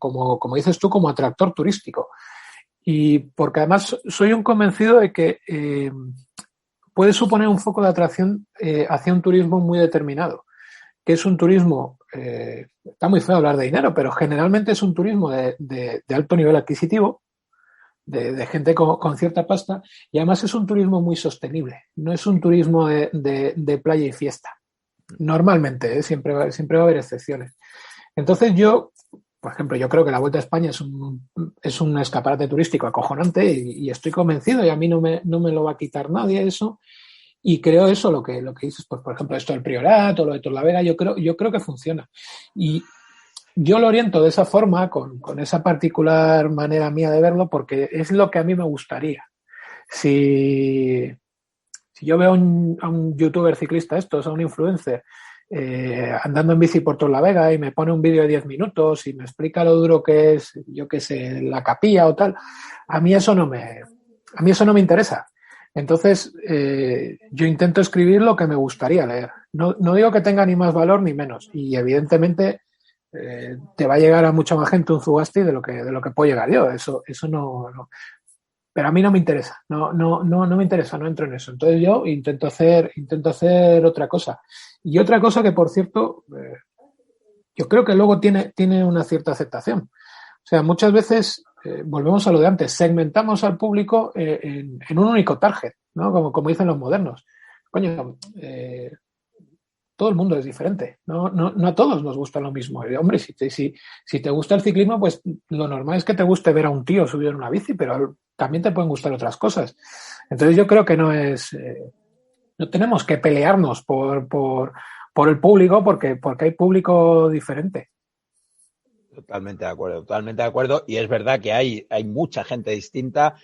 dices tú, como atractor turístico. Y porque además soy un convencido de que puede suponer un foco de atracción hacia un turismo muy determinado, que es un turismo, está muy feo hablar de dinero, pero generalmente es un turismo de alto nivel adquisitivo, de gente con cierta pasta, y además es un turismo muy sostenible, no es un turismo de playa y fiesta. Normalmente, siempre va a haber excepciones. Entonces por ejemplo, yo creo que la Vuelta a España es un escaparate turístico acojonante y estoy convencido y a mí no me lo va a quitar nadie eso. Y creo eso, lo que dices, pues por ejemplo, esto del Priorat o lo de Torrelavega, yo creo que funciona. Y yo lo oriento de esa forma, con esa particular manera mía de verlo, porque es lo que a mí me gustaría. Si yo veo a un youtuber ciclista a un influencer, andando en bici por Torrelavega y me pone un vídeo de 10 minutos y me explica lo duro que es, yo qué sé, la capilla o tal, a mí eso no me interesa. Entonces, yo intento escribir lo que me gustaría leer. No digo que tenga ni más valor ni menos. Y evidentemente te va a llegar a mucha más gente un Zugasti de lo que puedo llegar yo. Eso no. Pero a mí no me interesa. No me interesa, no entro en eso. Entonces yo intento hacer otra cosa. Y otra cosa que, por cierto, yo creo que luego tiene una cierta aceptación. O sea, muchas veces volvemos a lo de antes, segmentamos al público en un único target, ¿no? Como dicen los modernos. Coño, todo el mundo es diferente, no a todos nos gusta lo mismo. Y, hombre, si te gusta el ciclismo, pues lo normal es que te guste ver a un tío subido en una bici, pero también te pueden gustar otras cosas. Entonces yo creo que no tenemos que pelearnos por el público porque hay público diferente. Totalmente de acuerdo. Y es verdad que hay mucha gente distinta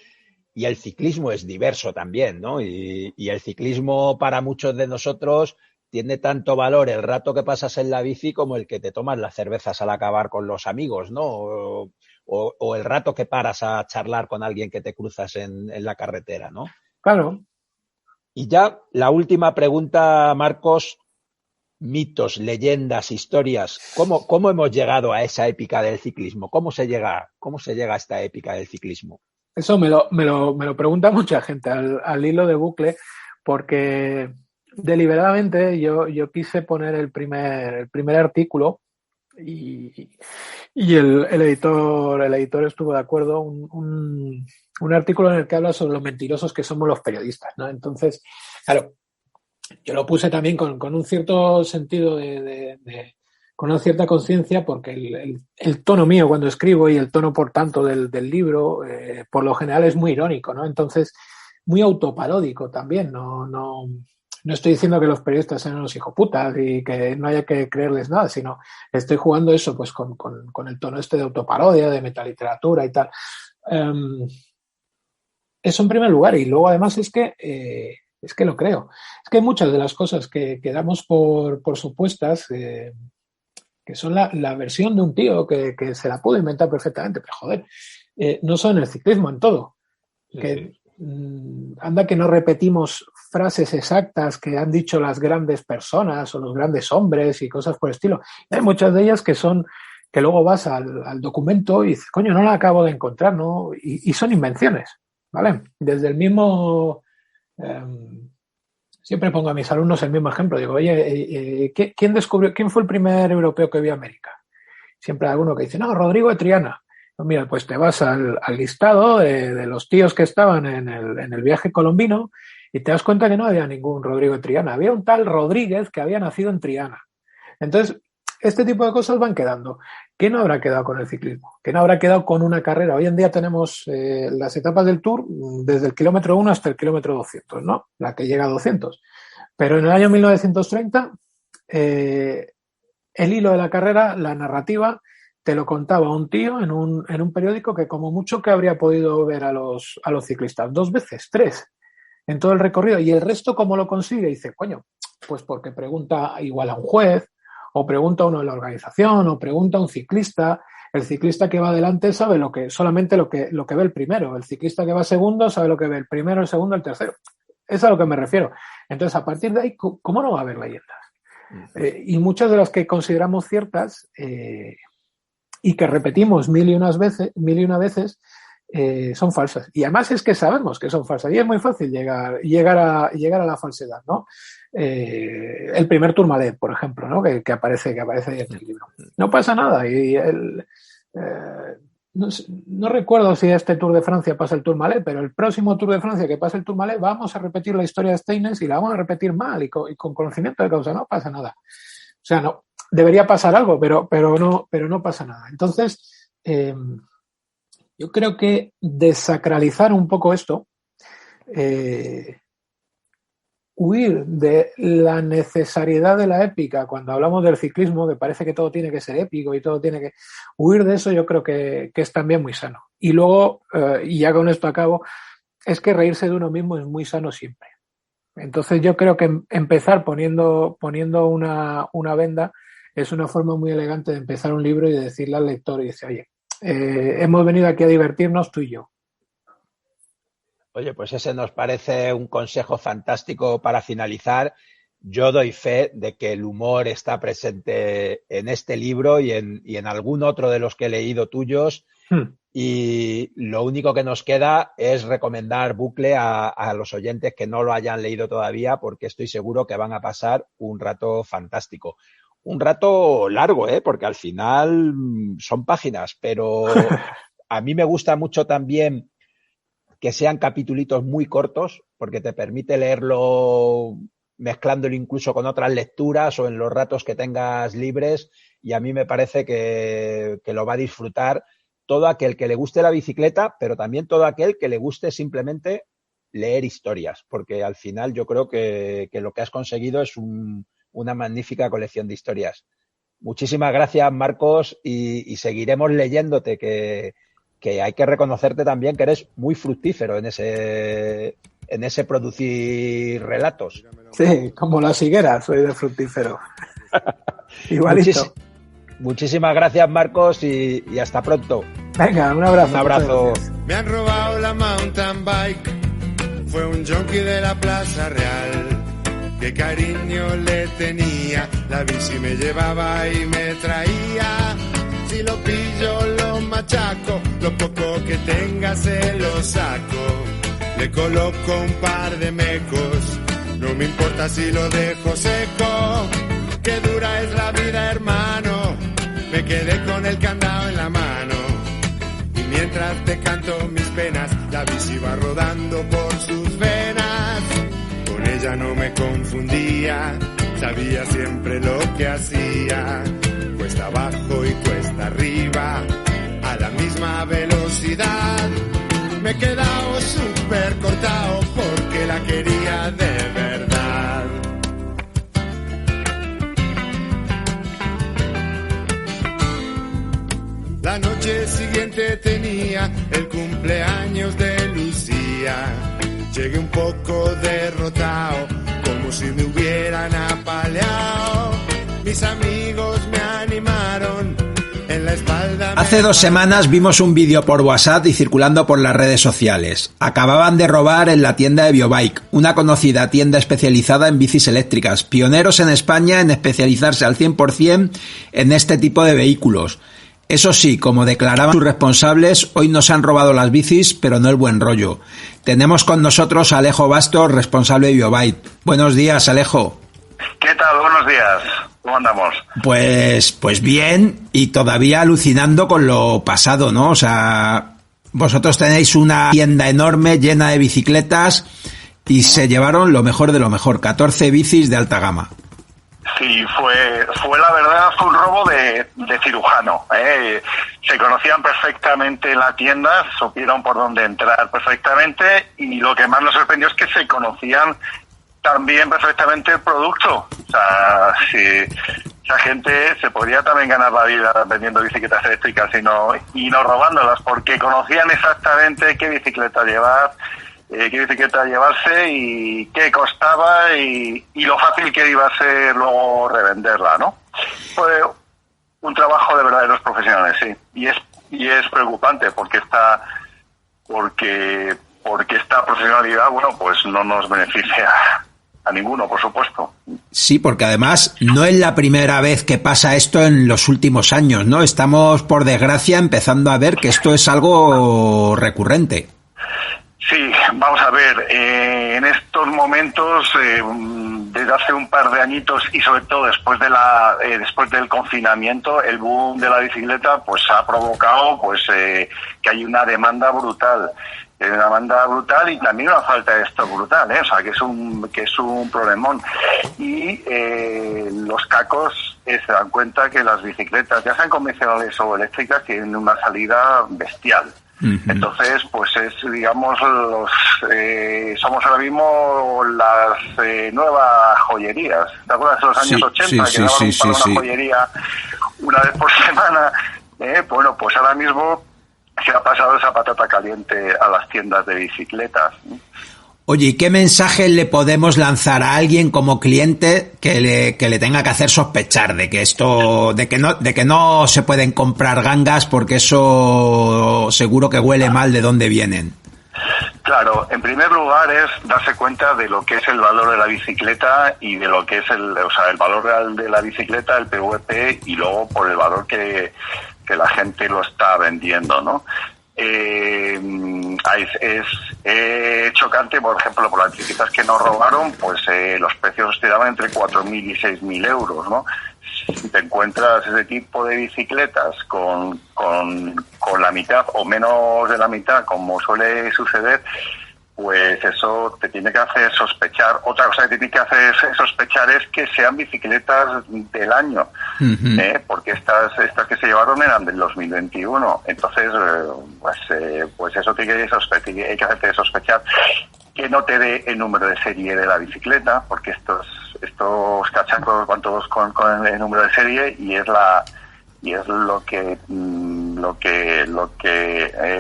y el ciclismo es diverso también, ¿no? Y el ciclismo para muchos de nosotros tiene tanto valor el rato que pasas en la bici como el que te tomas las cervezas al acabar con los amigos, ¿no? O el rato que paras a charlar con alguien que te cruzas en la carretera, ¿no? Claro. Y ya la última pregunta, Marcos, mitos, leyendas, historias. ¿Cómo hemos llegado a esa épica del ciclismo? ¿Cómo se llega a esta épica del ciclismo? Eso me lo pregunta mucha gente al hilo de bucle, porque deliberadamente yo quise poner el primer artículo y el editor estuvo de acuerdo, un artículo en el que habla sobre lo mentirosos que somos los periodistas, ¿no? Entonces, claro, yo lo puse también con un cierto sentido con una cierta conciencia, porque el tono mío cuando escribo y el tono, por tanto, del libro, por lo general es muy irónico, ¿no? Entonces, muy autoparódico también. No estoy diciendo que los periodistas sean unos hijoputas y que no haya que creerles nada, sino estoy jugando eso pues con el tono este de autoparodia, de metaliteratura y tal. Eso en primer lugar. Y luego, además, es que lo creo. Es que muchas de las cosas que damos por supuestas, que son la versión de un tío que se la pudo inventar perfectamente, pero joder, no son el ciclismo en todo. Que, anda que no repetimos frases exactas que han dicho las grandes personas o los grandes hombres y cosas por el estilo. Y hay muchas de ellas que luego vas al documento y dices, coño, no la acabo de encontrar, ¿no? Y son invenciones, ¿vale? Desde el mismo... siempre pongo a mis alumnos el mismo ejemplo. Digo, oye, ¿quién fue el primer europeo que vio América? Siempre hay alguno que dice, no, Rodrigo de Triana. Pues mira, pues te vas al listado de los tíos que estaban en el viaje colombino y te das cuenta que no había ningún Rodrigo de Triana. Había un tal Rodríguez que había nacido en Triana. Entonces, este tipo de cosas van quedando. ¿Qué no habrá quedado con el ciclismo? ¿Qué no habrá quedado con una carrera? Hoy en día tenemos las etapas del Tour desde el kilómetro 1 hasta el kilómetro 200, ¿no? La que llega a 200. Pero en el año 1930, el hilo de la carrera, la narrativa, te lo contaba un tío en un periódico que como mucho que habría podido ver a los ciclistas 2 veces, 3, en todo el recorrido. Y el resto, ¿cómo lo consigue? Dice, coño, pues porque pregunta igual a un juez, o pregunta a uno de la organización, o pregunta a un ciclista. El ciclista que va adelante sabe solamente lo que ve el primero. El ciclista que va segundo sabe lo que ve el primero, el segundo, el tercero. Es a lo que me refiero. Entonces, a partir de ahí, ¿cómo no va a haber leyendas? Y muchas de las que consideramos ciertas y que repetimos mil y una veces, son falsas. Y además es que sabemos que son falsas. Y es muy fácil llegar a la falsedad, ¿no? El primer Tourmalet, por ejemplo, ¿no? Que aparece ahí en el libro. No pasa nada. Y no recuerdo si este Tour de Francia pasa el Tourmalet, pero el próximo Tour de Francia que pase el Tourmalet vamos a repetir la historia de Steines y la vamos a repetir mal y con conocimiento de causa. No pasa nada. O sea, no debería pasar algo, pero no pasa nada. Entonces, yo creo que desacralizar un poco esto, huir de la necesariedad de la épica cuando hablamos del ciclismo, que parece que todo tiene que ser épico y todo tiene que... Huir de eso yo creo que es también muy sano. Y luego, y ya con esto acabo, es que reírse de uno mismo es muy sano siempre. Entonces yo creo que empezar poniendo una venda es una forma muy elegante de empezar un libro y de decirle al lector y decir, oye, hemos venido aquí a divertirnos tú y yo. Oye, pues ese nos parece un consejo fantástico para finalizar. Yo doy fe de que el humor está presente en este libro y en algún otro de los que he leído tuyos. Y lo único que nos queda es recomendar Bucle a los oyentes que no lo hayan leído todavía, porque estoy seguro que van a pasar un rato fantástico. Un rato largo, porque al final son páginas, pero a mí me gusta mucho también que sean capitulitos muy cortos, porque te permite leerlo mezclándolo incluso con otras lecturas o en los ratos que tengas libres, y a mí me parece que lo va a disfrutar todo aquel que le guste la bicicleta, pero también todo aquel que le guste simplemente leer historias, porque al final yo creo que lo que has conseguido es una magnífica colección de historias. Muchísimas gracias, Marcos, y seguiremos leyéndote, que que hay que reconocerte también que eres muy fructífero en ese producir relatos. Sí, como las higueras, soy de fructífero. Igualito. Muchísimas gracias, Marcos, y hasta pronto. Venga, un abrazo. Un abrazo. Me han robado la mountain bike, fue un junkie de la Plaza Real. Qué cariño le tenía, la bici me llevaba y me traía. Si lo pillo, lo machaco, lo poco que tenga se lo saco. Le coloco un par de mecos, no me importa si lo dejo seco. Qué dura es la vida, hermano, me quedé con el candado en la mano. Y mientras te canto mis penas, la bici va rodando por sus venas. Con ella no me confundía, sabía siempre lo que hacía. Cuesta abajo y cuesta arriba, a la misma velocidad. Me he quedado súper cortado porque la quería de verdad. La noche siguiente tenía el cumpleaños de Lucía. Llegué un poco derrotado, como si me hubieran apaleado. Mis amigos me animaron, en la espalda. Hace 2 semanas vimos un vídeo por WhatsApp y circulando por las redes sociales. Acababan de robar en la tienda de Biobike, una conocida tienda especializada en bicis eléctricas, pioneros en España en especializarse al 100% en este tipo de vehículos. Eso sí, como declaraban sus responsables, hoy nos han robado las bicis, pero no el buen rollo. Tenemos con nosotros a Alejo Bastos, responsable de Biobike. Buenos días, Alejo. ¿Qué tal? Buenos días. ¿Cómo andamos? Pues bien, y todavía alucinando con lo pasado, ¿no? O sea, vosotros tenéis una tienda enorme llena de bicicletas y se llevaron lo mejor de lo mejor, 14 bicis de alta gama. Sí, fue la verdad, fue un robo de cirujano. Se conocían perfectamente la tienda, supieron por dónde entrar perfectamente, y lo que más nos sorprendió es que se conocían también perfectamente el producto. O sea, si esa gente se podría también ganar la vida vendiendo bicicletas eléctricas y no robándolas, porque conocían exactamente qué bicicleta llevar, qué bicicleta llevarse y qué costaba y lo fácil que iba a ser luego revenderla, ¿no? Fue un trabajo de verdaderos profesionales, sí. Y es preocupante porque esta profesionalidad, bueno, pues no nos beneficia a ninguno, por supuesto. Sí, porque además no es la primera vez que pasa esto en los últimos años, ¿no? Estamos, por desgracia, empezando a ver que esto es algo recurrente. Sí, vamos a ver, en estos momentos, desde hace un par de añitos y sobre todo después del confinamiento, el boom de la bicicleta pues ha provocado pues que hay una demanda brutal. Y también una falta de stock brutal, o sea, que es un problemón. Y los cacos se dan cuenta que las bicicletas, ya sean convencionales o eléctricas, tienen una salida bestial. Uh-huh. Entonces, pues digamos, somos ahora mismo las nuevas joyerías. ¿Te acuerdas de los años 80? Que daban para una joyería una vez por semana. Bueno, pues ahora mismo se ha pasado esa patata caliente a las tiendas de bicicletas. Oye, ¿y qué mensaje le podemos lanzar a alguien como cliente que le tenga que hacer sospechar de que no se pueden comprar gangas porque eso seguro que huele mal de dónde vienen? Claro, en primer lugar es darse cuenta de lo que es el valor de la bicicleta y de lo que es el valor real de la bicicleta, el PVP, y luego por el valor que la gente lo está vendiendo, ¿no? Es chocante, por ejemplo, por las bicicletas que nos robaron, pues los precios oscilaban entre 4.000 y 6.000 euros, ¿no? Si te encuentras ese tipo de bicicletas con la mitad o menos de la mitad, como suele suceder, pues eso te tiene que hacer sospechar. Otra cosa que te tiene que hacer sospechar es que sean bicicletas del año, uh-huh. Porque estas que se llevaron eran del 2021. Entonces, pues eso tiene hay que hacerte sospechar. Que no te dé el número de serie de la bicicleta, porque estos cachacos van todos con el número de serie y es lo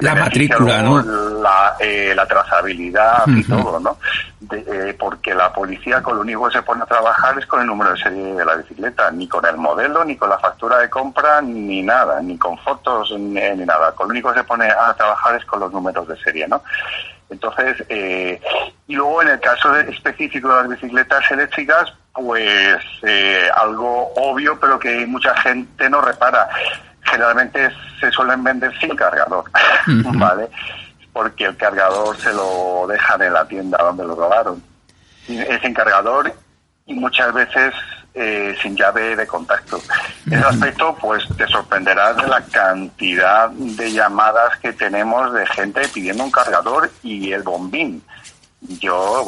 la matrícula, ¿no? La trazabilidad y todo, ¿no? Porque la policía con lo único que se pone a trabajar es con el número de serie de la bicicleta, ni con el modelo, ni con la factura de compra, ni nada, ni con fotos, ni nada. Con lo único que se pone a trabajar es con los números de serie, ¿no? Entonces, y luego en el caso específico de las bicicletas eléctricas, pues algo obvio, pero que mucha gente no repara. Generalmente se suelen vender sin cargador, ¿vale? Porque el cargador se lo dejan en la tienda donde lo robaron. Es sin cargador y muchas veces sin llave de contacto. En ese aspecto, pues te sorprenderás de la cantidad de llamadas que tenemos de gente pidiendo un cargador y el bombín. Yo,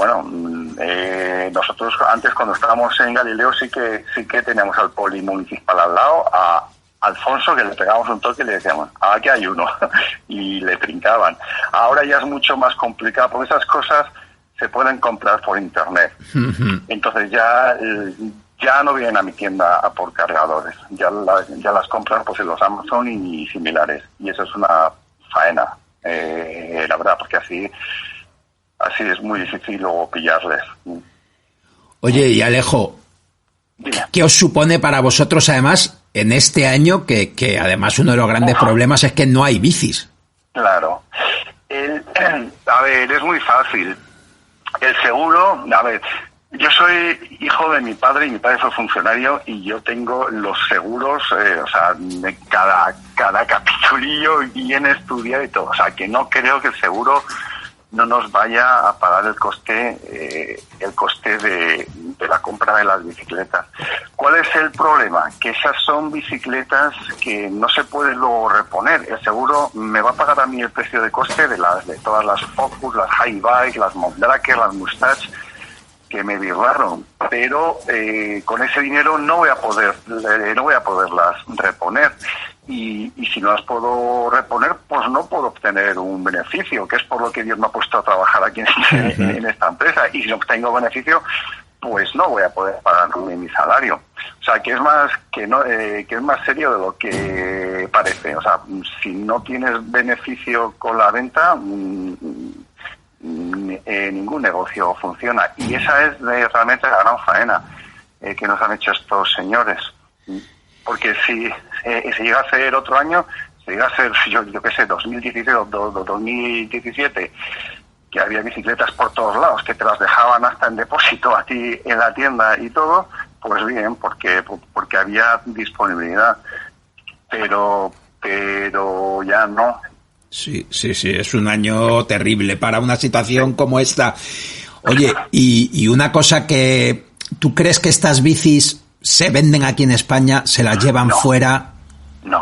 nosotros antes cuando estábamos en Galileo sí que teníamos al poli municipal al lado, a Alfonso, que le pegábamos un toque y le decíamos, aquí hay uno, y le trincaban. Ahora ya es mucho más complicado, porque esas cosas se pueden comprar por internet. Entonces ya no vienen a mi tienda a por cargadores, ya las compran pues en los Amazon y similares, y eso es una faena, la verdad, porque así es muy difícil luego pillarles. Oye, y Alejo, ¿qué os supone para vosotros además en este año que además uno de los grandes problemas es que no hay bicis? Claro. A ver, es muy fácil. El seguro, yo soy hijo de mi padre y mi padre fue funcionario y yo tengo los seguros, de cada capitulillo bien estudiado y todo. O sea, que no creo que el seguro no nos vaya a pagar el coste de la compra de las bicicletas. ¿Cuál es el problema? Que esas son bicicletas que no se pueden luego reponer. El seguro me va a pagar a mí el precio de coste de todas las Focus, las High Bike, las Mondraker, las Mustache que me birraron, pero con ese dinero no voy a poderlas reponer. Y si no las puedo reponer, pues no puedo obtener un beneficio, que es por lo que Dios me ha puesto a trabajar aquí en esta empresa. Y si no obtengo beneficio, pues no voy a poder pagar mi salario. O sea, que es más serio de lo que parece. O sea, si no tienes beneficio con la venta, ningún negocio funciona. Y esa es realmente la gran faena que nos han hecho estos señores. Porque si llega a ser otro año, si llega a ser, yo qué sé, 2016 o 2017, que había bicicletas por todos lados, que te las dejaban hasta en depósito a ti en la tienda y todo, pues bien, porque había disponibilidad. Pero ya no. Sí, es un año terrible para una situación como esta. Oye, y una cosa que... ¿Tú crees que estas bicis se venden aquí en España, se las llevan fuera? No.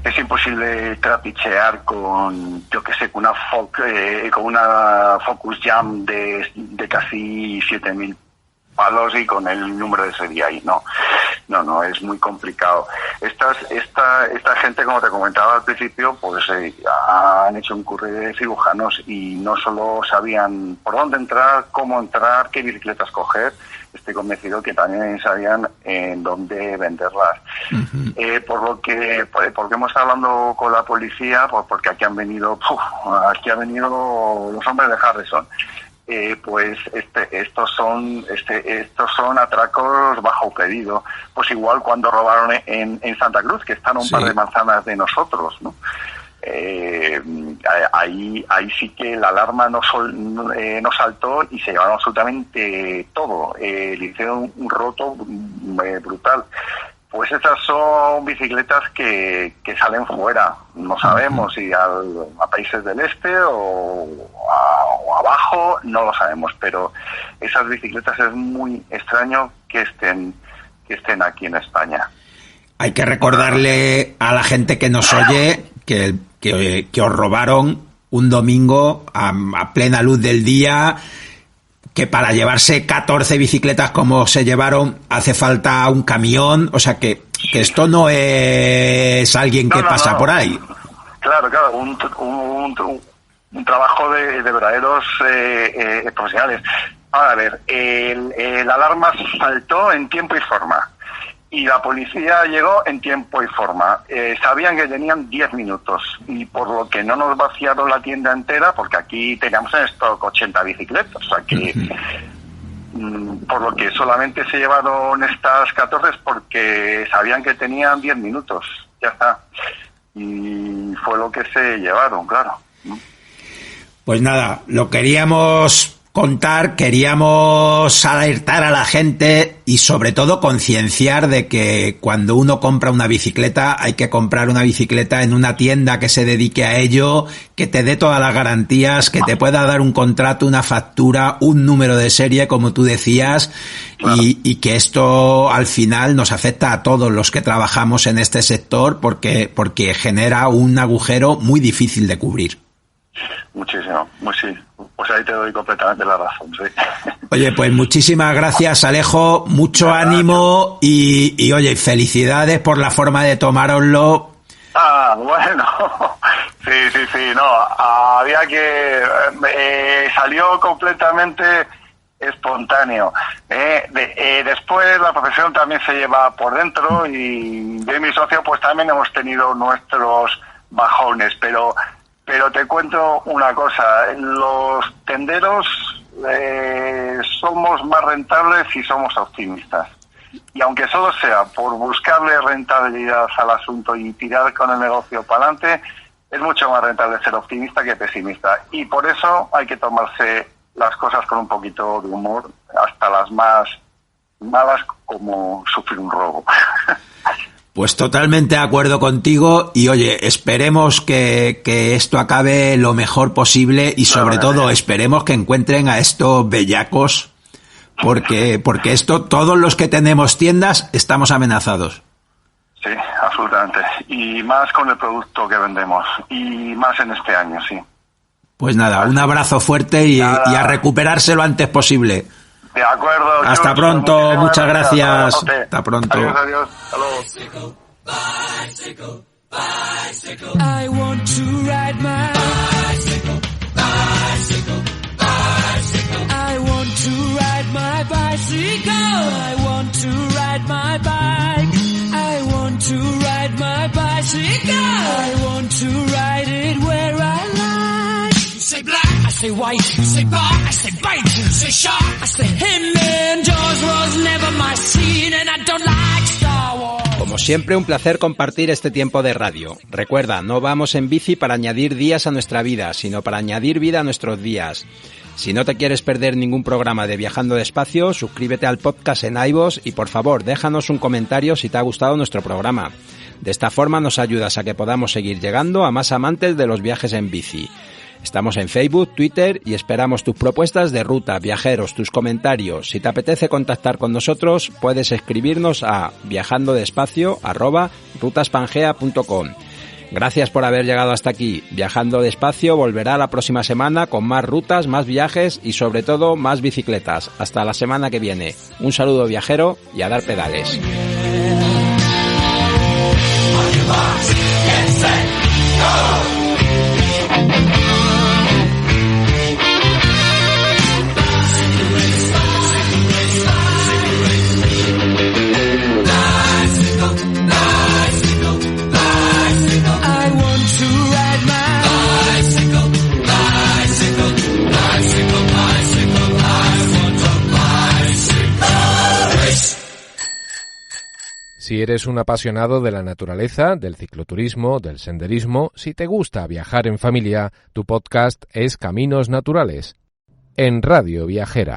Es imposible trapichear con, yo que sé, con una Focus Jam de casi 7.000 palos y con el número de serie ahí. No, es muy complicado. Esta gente, como te comentaba al principio, pues han hecho un curry de cirujanos y no solo sabían por dónde entrar, cómo entrar, qué bicicletas coger. Estoy convencido que también sabían en dónde venderlas. Porque hemos estado hablando con la policía, porque aquí han venido los hombres de Harrison. Pues estos son atracos bajo pedido. Pues igual cuando robaron en Santa Cruz, que están a un par de manzanas de nosotros, ¿no? Ahí sí que la alarma no saltó y se llevaron absolutamente todo. Le hicieron un roto brutal. Pues estas son bicicletas que salen fuera. No sabemos si a países del este o abajo, no lo sabemos. Pero esas bicicletas es muy extraño que estén aquí en España. Hay que recordarle a la gente que nos oye que os robaron un domingo a plena luz del día, que para llevarse 14 bicicletas como se llevaron hace falta un camión, o sea que esto no es alguien que pasa por ahí. Claro, un trabajo de verdaderos profesionales. Ahora, a ver, la alarma saltó en tiempo y forma. y la policía llegó en tiempo y forma. Sabían que tenían 10 minutos y por lo que no nos vaciaron la tienda entera, porque aquí teníamos en stock 80 bicicletas, o sea que por lo que solamente se llevaron estas 14 porque sabían que tenían 10 minutos, ya está. Y fue lo que se llevaron, claro. Pues nada, lo queríamos contar, queríamos alertar a la gente y sobre todo concienciar de que cuando uno compra una bicicleta hay que comprar una bicicleta en una tienda que se dedique a ello, que te dé todas las garantías, que te pueda dar un contrato, una factura, un número de serie, como tú decías, y que esto al final nos afecta a todos los que trabajamos en este sector porque genera un agujero muy difícil de cubrir. Muchísimo, sí. Pues ahí te doy completamente la razón, sí. Oye, pues muchísimas gracias, Alejo, mucho ánimo y oye, felicidades por la forma de tomároslo. Bueno, sí, no, había que... salió completamente espontáneo. Después la profesión también se lleva por dentro y yo y mi socio pues también hemos tenido nuestros bajones, pero te cuento una cosa, los tenderos somos más rentables si somos optimistas. Y aunque solo sea por buscarle rentabilidad al asunto y tirar con el negocio para adelante, es mucho más rentable ser optimista que pesimista. Y por eso hay que tomarse las cosas con un poquito de humor, hasta las más malas como sufrir un robo. Pues totalmente de acuerdo contigo y oye, esperemos que esto acabe lo mejor posible y sobre todo esperemos que encuentren a estos bellacos porque esto, todos los que tenemos tiendas estamos amenazados. Sí, absolutamente. Y más con el producto que vendemos y más en este año, sí. Pues nada, un abrazo fuerte y a recuperarse lo antes posible. De acuerdo. Hasta pronto, muchas gracias. Hasta pronto. Adiós. Hasta luego. Bicycle, bicycle. I want to ride my bicycle, bicycle, bicycle. I want to ride my bicycle. I want to ride my bike. I want to ride my bicycle. I want to ride it where I like. You say black, I say white. You say bar, I say bite. You say shark, I say him. And Jaws was never my scene, and I don't like Star Wars. Como siempre, un placer compartir este tiempo de radio. Recuerda, no vamos en bici para añadir días a nuestra vida, sino para añadir vida a nuestros días. Si no te quieres perder ningún programa de Viajando Despacio, suscríbete al podcast en iVoox y por favor, déjanos un comentario si te ha gustado nuestro programa. De esta forma nos ayudas a que podamos seguir llegando a más amantes de los viajes en bici. Estamos en Facebook, Twitter y esperamos tus propuestas de ruta, viajeros, tus comentarios. Si te apetece contactar con nosotros, puedes escribirnos a viajandodespacio@rutaspangea.com. Gracias por haber llegado hasta aquí. Viajando Despacio volverá la próxima semana con más rutas, más viajes y sobre todo más bicicletas. Hasta la semana que viene. Un saludo viajero y a dar pedales. Si eres un apasionado de la naturaleza, del cicloturismo, del senderismo, si te gusta viajar en familia, tu podcast es Caminos Naturales, en Radio Viajera.